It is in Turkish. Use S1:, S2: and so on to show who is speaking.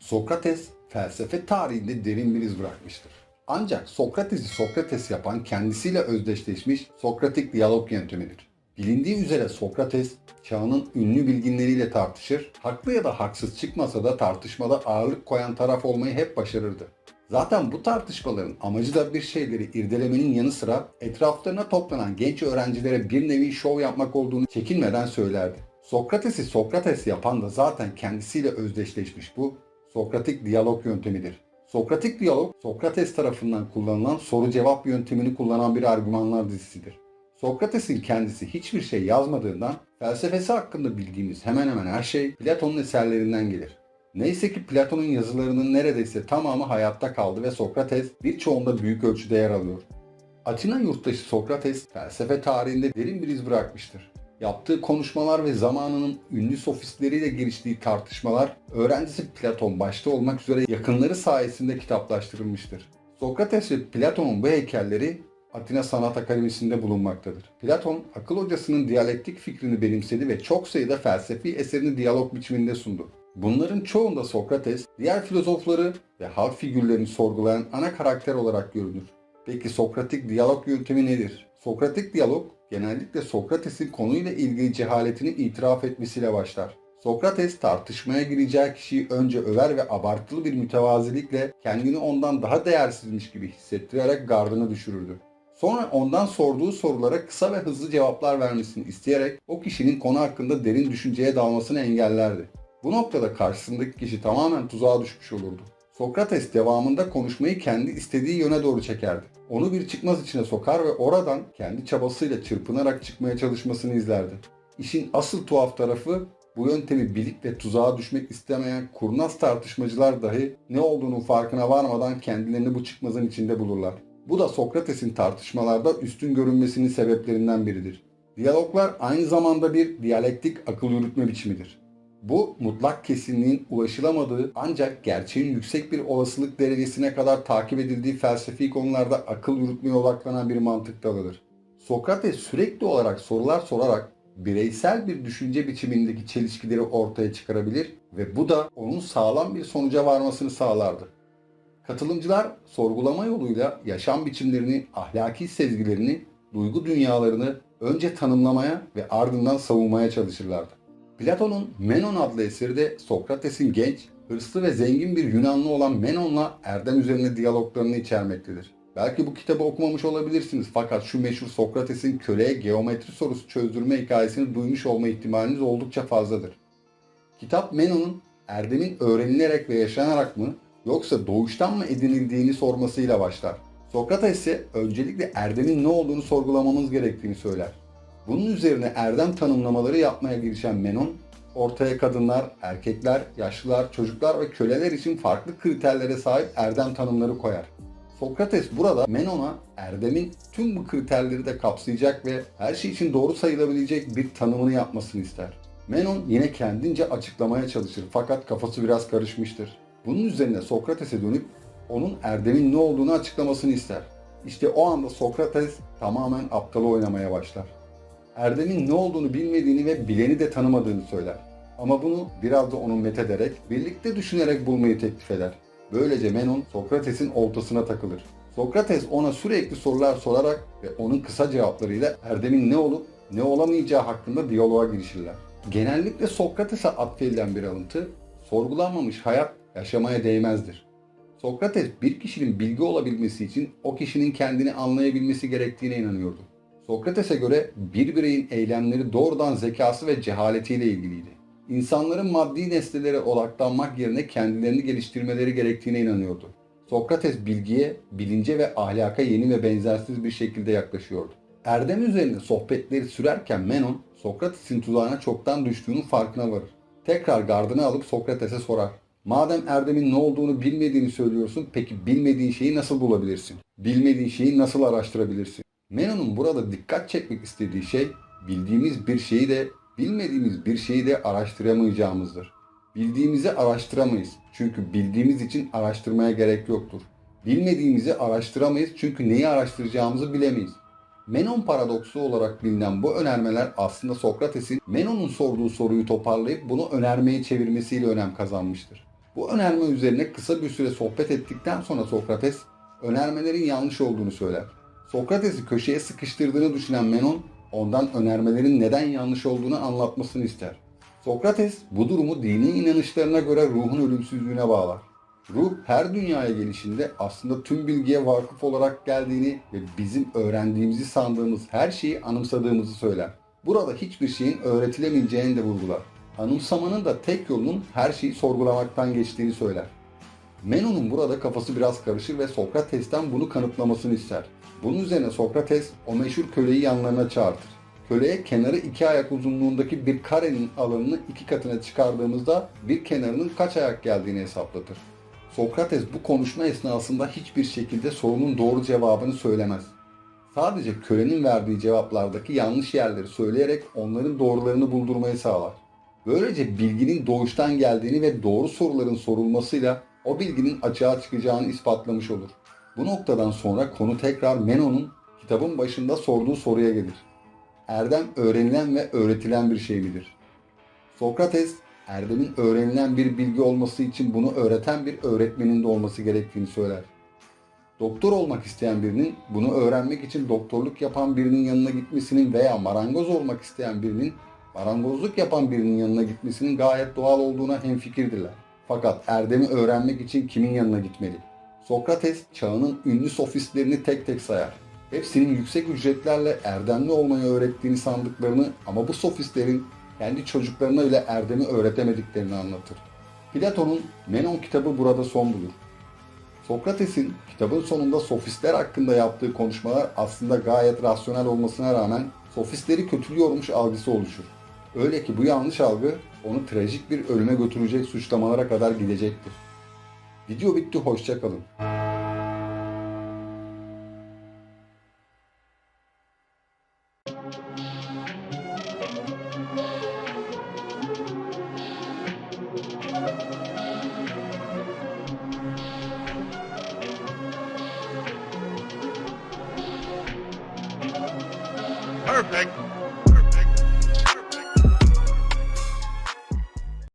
S1: Sokrates felsefe tarihinde derin bir iz bırakmıştır. Ancak Sokrates'i Sokrates yapan kendisiyle özdeşleşmiş Sokratik diyalog yöntemidir. Bilindiği üzere Sokrates çağının ünlü bilginleriyle tartışır, haklı ya da haksız çıkmasa da tartışmada ağırlık koyan taraf olmayı hep başarırdı. Zaten bu tartışmaların amacı da bir şeyleri irdelemenin yanı sıra etraflarına toplanan genç öğrencilere bir nevi şov yapmak olduğunu çekinmeden söylerdi. Sokrates'i Sokrates yapan da zaten kendisiyle özdeşleşmiş bu Sokratik diyalog yöntemidir. Sokratik diyalog, Sokrates tarafından kullanılan soru-cevap yöntemini kullanan bir argümanlar dizisidir. Sokrates'in kendisi hiçbir şey yazmadığından felsefesi hakkında bildiğimiz hemen hemen her şey Platon'un eserlerinden gelir. Neyse ki Platon'un yazılarının neredeyse tamamı hayatta kaldı ve Sokrates birçoğunda büyük ölçüde yer alıyor. Atina yurttaşı Sokrates felsefe tarihinde derin bir iz bırakmıştır. Yaptığı konuşmalar ve zamanının ünlü sofistleriyle giriştiği tartışmalar öğrencisi Platon başta olmak üzere yakınları sayesinde kitaplaştırılmıştır. Sokrates ve Platon'un bu heykelleri Atina Sanat Akademisi'nde bulunmaktadır. Platon, akıl hocasının diyalektik fikrini benimsedi ve çok sayıda felsefi eserini diyalog biçiminde sundu. Bunların çoğunda Sokrates, diğer filozofları ve halk figürlerini sorgulayan ana karakter olarak görünür. Peki Sokratik diyalog yöntemi nedir? Sokratik diyalog, genellikle Sokrates'in konuyla ilgili cehaletini itiraf etmesiyle başlar. Sokrates tartışmaya gireceği kişiyi önce över ve abartılı bir mütevazilikle kendini ondan daha değersizmiş gibi hissettirerek gardını düşürürdü. Sonra ondan sorduğu sorulara kısa ve hızlı cevaplar vermesini isteyerek o kişinin konu hakkında derin düşünceye dalmasını engellerdi. Bu noktada karşısındaki kişi tamamen tuzağa düşmüş olurdu. Sokrates devamında konuşmayı kendi istediği yöne doğru çekerdi. Onu bir çıkmaz içine sokar ve oradan kendi çabasıyla çırpınarak çıkmaya çalışmasını izlerdi. İşin asıl tuhaf tarafı bu yöntemi bilip ve tuzağa düşmek istemeyen kurnaz tartışmacılar dahi ne olduğunun farkına varmadan kendilerini bu çıkmazın içinde bulurlar. Bu da Sokrates'in tartışmalarda üstün görünmesinin sebeplerinden biridir. Diyaloglar aynı zamanda bir diyalektik akıl yürütme biçimidir. Bu mutlak kesinliğin ulaşılamadığı ancak gerçeğin yüksek bir olasılık derecesine kadar takip edildiği felsefi konularda akıl yürütmeye odaklanan bir mantık dalıdır. Sokrates sürekli olarak sorular sorarak bireysel bir düşünce biçimindeki çelişkileri ortaya çıkarabilir ve bu da onun sağlam bir sonuca varmasını sağlardı. Katılımcılar sorgulama yoluyla yaşam biçimlerini, ahlaki sezgilerini, duygu dünyalarını önce tanımlamaya ve ardından savunmaya çalışırlardı. Platon'un Menon adlı eseri de Sokrates'in genç, hırslı ve zengin bir Yunanlı olan Menon'la erdem üzerine diyaloglarını içermektedir. Belki bu kitabı okumamış olabilirsiniz fakat şu meşhur Sokrates'in köleye geometri sorusu çözdürme hikayesini duymuş olma ihtimaliniz oldukça fazladır. Kitap Menon'un erdemin öğrenilerek ve yaşanarak mı yoksa doğuştan mı edinildiğini sormasıyla başlar. Sokrates ise öncelikle erdemin ne olduğunu sorgulamamız gerektiğini söyler. Bunun üzerine erdem tanımlamaları yapmaya girişen Menon, ortaya kadınlar, erkekler, yaşlılar, çocuklar ve köleler için farklı kriterlere sahip erdem tanımları koyar. Sokrates burada Menon'a erdemin tüm bu kriterleri de kapsayacak ve her şey için doğru sayılabilecek bir tanımını yapmasını ister. Menon yine kendince açıklamaya çalışır fakat kafası biraz karışmıştır. Bunun üzerine Sokrates'e dönüp onun erdemin ne olduğunu açıklamasını ister. İşte o anda Sokrates tamamen aptalı oynamaya başlar. Erdemin ne olduğunu bilmediğini ve bileni de tanımadığını söyler. Ama bunu biraz da onu methederek, birlikte düşünerek bulmayı teklif eder. Böylece Menon Sokrates'in oltasına takılır. Sokrates ona sürekli sorular sorarak ve onun kısa cevaplarıyla erdemin ne olup ne olamayacağı hakkında diyaloğa girişirler. Genellikle Sokrates'e atfedilen bir alıntı, sorgulanmamış hayat yaşamaya değmezdir. Sokrates bir kişinin bilgi olabilmesi için o kişinin kendini anlayabilmesi gerektiğine inanıyordu. Sokrates'e göre bir bireyin eylemleri doğrudan zekası ve cehaletiyle ilgiliydi. İnsanların maddi nesnelere odaklanmak yerine kendilerini geliştirmeleri gerektiğine inanıyordu. Sokrates bilgiye, bilince ve ahlaka yeni ve benzersiz bir şekilde yaklaşıyordu. Erdem üzerine sohbetleri sürerken Menon, Sokrates'in tuzağına çoktan düştüğünün farkına varır. Tekrar gardını alıp Sokrates'e sorar. Madem erdemin ne olduğunu bilmediğini söylüyorsun, peki bilmediğin şeyi nasıl bulabilirsin? Bilmediğin şeyi nasıl araştırabilirsin? Menon'un burada dikkat çekmek istediği şey, bildiğimiz bir şeyi de, bilmediğimiz bir şeyi de araştıramayacağımızdır. Bildiğimizi araştıramayız çünkü bildiğimiz için araştırmaya gerek yoktur. Bilmediğimizi araştıramayız çünkü neyi araştıracağımızı bilemeyiz. Menon paradoksu olarak bilinen bu önermeler aslında Sokrates'in Menon'un sorduğu soruyu toparlayıp bunu önermeye çevirmesiyle önem kazanmıştır. Bu önerme üzerine kısa bir süre sohbet ettikten sonra Sokrates, önermelerin yanlış olduğunu söyler. Sokrates'i köşeye sıkıştırdığını düşünen Menon, ondan önermelerin neden yanlış olduğunu anlatmasını ister. Sokrates bu durumu dini inanışlarına göre ruhun ölümsüzlüğüne bağlar. Ruh her dünyaya gelişinde aslında tüm bilgiye vakıf olarak geldiğini ve bizim öğrendiğimizi sandığımız her şeyi anımsadığımızı söyler. Burada hiçbir şeyin öğretilemeyeceğini de vurgular. Anımsamanın da tek yolunun her şeyi sorgulamaktan geçtiğini söyler. Menon'un burada kafası biraz karışır ve Sokrates'ten bunu kanıtlamasını ister. Bunun üzerine Sokrates o meşhur köleyi yanlarına çağırtır. Köleye kenarı 2 ayak uzunluğundaki bir karenin alanını 2 katına çıkardığımızda bir kenarının kaç ayak geldiğini hesaplatır. Sokrates bu konuşma esnasında hiçbir şekilde sorunun doğru cevabını söylemez. Sadece kölenin verdiği cevaplardaki yanlış yerleri söyleyerek onların doğrularını buldurmayı sağlar. Böylece bilginin doğuştan geldiğini ve doğru soruların sorulmasıyla o bilginin açığa çıkacağını ispatlamış olur. Bu noktadan sonra konu tekrar Menon'un kitabın başında sorduğu soruya gelir. Erdem öğrenilen ve öğretilen bir şey midir? Sokrates, erdemin öğrenilen bir bilgi olması için bunu öğreten bir öğretmenin de olması gerektiğini söyler. Doktor olmak isteyen birinin bunu öğrenmek için doktorluk yapan birinin yanına gitmesinin veya marangoz olmak isteyen birinin marangozluk yapan birinin yanına gitmesinin gayet doğal olduğuna hemfikirdirler. Fakat erdemi öğrenmek için kimin yanına gitmeli? Sokrates çağının ünlü sofistlerini tek tek sayar. Hepsinin yüksek ücretlerle erdemli olmayı öğrettiğini sandıklarını ama bu sofistlerin kendi çocuklarına bile erdemi öğretemediklerini anlatır. Platon'un Menon kitabı burada son bulur. Sokrates'in kitabın sonunda sofistler hakkında yaptığı konuşmalar aslında gayet rasyonel olmasına rağmen sofistleri kötülüyormuş algısı oluşur. Öyle ki bu yanlış algı onu trajik bir ölüme götürecek suçlamalara kadar gidecektir. Video bitti, hoşça kalın.
S2: Perfect.